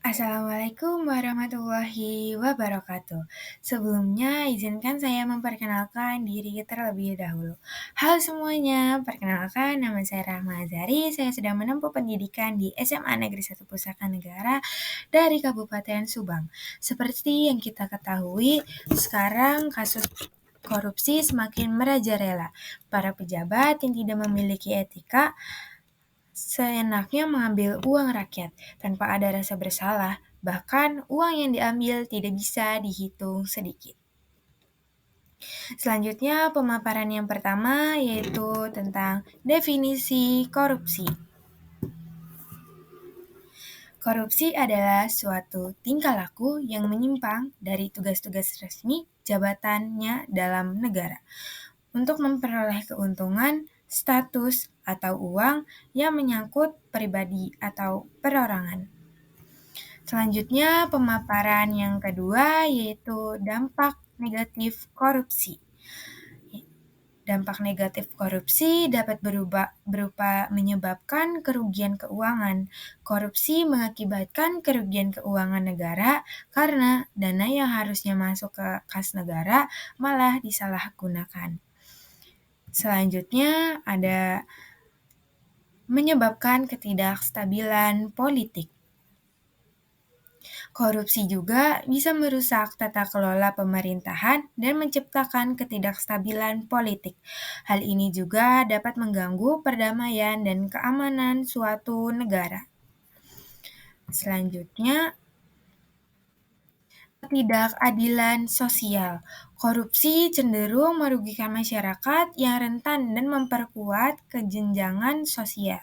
Assalamualaikum warahmatullahi wabarakatuh. Sebelumnya, izinkan saya memperkenalkan diri terlebih dahulu. Halo semuanya, perkenalkan nama saya Rahma Azari. Saya sedang menempuh pendidikan di SMA Negeri 1 Pusaka Negara dari Kabupaten Subang. Seperti yang kita ketahui, sekarang kasus korupsi semakin merajalela. Para pejabat yang tidak memiliki etika seenaknya mengambil uang rakyat tanpa ada rasa bersalah, bahkan uang yang diambil tidak bisa dihitung sedikit. Selanjutnya, pemaparan yang pertama yaitu tentang definisi korupsi. Korupsi adalah suatu tingkah laku yang menyimpang dari tugas-tugas resmi jabatannya dalam negara untuk memperoleh keuntungan, status, atau uang yang menyangkut pribadi atau perorangan. Selanjutnya, pemaparan yang kedua yaitu dampak negatif korupsi. Dampak negatif korupsi dapat berupa menyebabkan kerugian keuangan. Korupsi mengakibatkan kerugian keuangan negara karena dana yang harusnya masuk ke kas negara malah disalahgunakan. Selanjutnya ada menyebabkan ketidakstabilan politik. Korupsi juga bisa merusak tata kelola pemerintahan dan menciptakan ketidakstabilan politik. Hal ini juga dapat mengganggu perdamaian dan keamanan suatu negara. Selanjutnya, ketidakadilan sosial. Korupsi cenderung merugikan masyarakat yang rentan dan memperkuat kejenjangan sosial.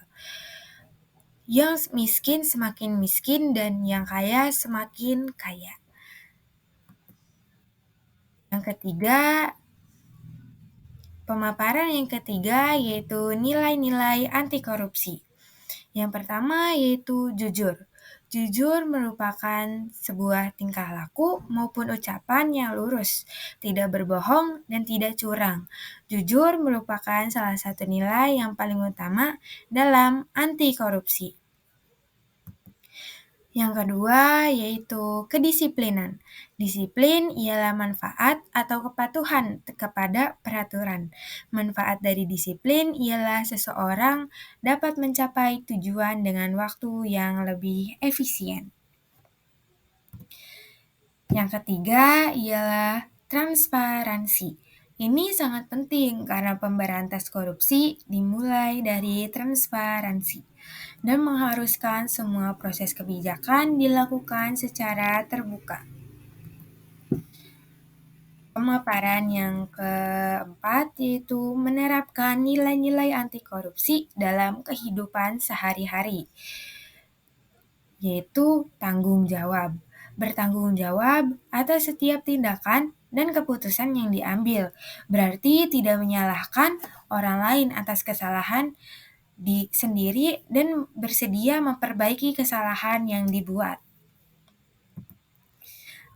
Yang miskin semakin miskin dan yang kaya semakin kaya. Yang ketiga, pemaparan yang ketiga yaitu nilai-nilai anti korupsi. Yang pertama yaitu jujur. Jujur merupakan sebuah tingkah laku maupun ucapan yang lurus, tidak berbohong dan tidak curang. Jujur merupakan salah satu nilai yang paling utama dalam anti korupsi. Yang kedua yaitu kedisiplinan. Disiplin ialah manfaat atau kepatuhan kepada peraturan. Manfaat dari disiplin ialah seseorang dapat mencapai tujuan dengan waktu yang lebih efisien. Yang ketiga ialah transparansi. Ini sangat penting karena pemberantas korupsi dimulai dari transparansi dan mengharuskan semua proses kebijakan dilakukan secara terbuka. Pemaparan yang keempat yaitu menerapkan nilai-nilai anti korupsi dalam kehidupan sehari-hari, yaitu tanggung jawab. Bertanggung jawab atas setiap tindakan dan keputusan yang diambil, berarti tidak menyalahkan orang lain atas kesalahan sendiri dan bersedia memperbaiki kesalahan yang dibuat.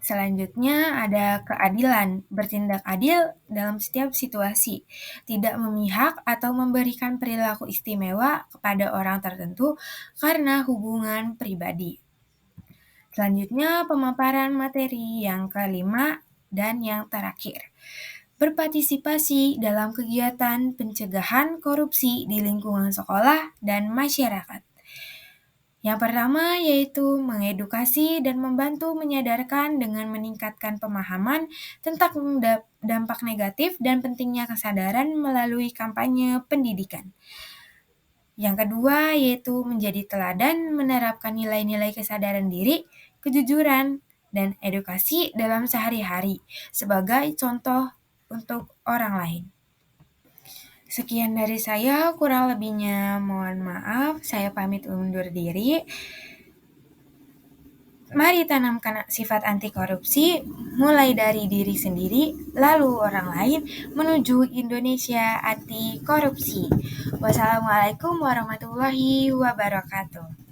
Selanjutnya ada keadilan, bertindak adil dalam setiap situasi, tidak memihak atau memberikan perilaku istimewa kepada orang tertentu karena hubungan pribadi. Selanjutnya pemaparan materi yang kelima dan yang terakhir. Berpartisipasi dalam kegiatan pencegahan korupsi di lingkungan sekolah dan masyarakat. Yang pertama yaitu mengedukasi dan membantu menyadarkan dengan meningkatkan pemahaman tentang dampak negatif dan pentingnya kesadaran melalui kampanye pendidikan. Yang kedua yaitu menjadi teladan menerapkan nilai-nilai kesadaran diri, kejujuran, dan edukasi dalam sehari-hari sebagai contoh untuk orang lain. Sekian dari saya, kurang lebihnya mohon maaf. Saya pamit undur diri. Mari tanamkan sifat anti korupsi, mulai dari diri sendiri, lalu orang lain, menuju Indonesia anti korupsi. Wassalamualaikum warahmatullahi wabarakatuh.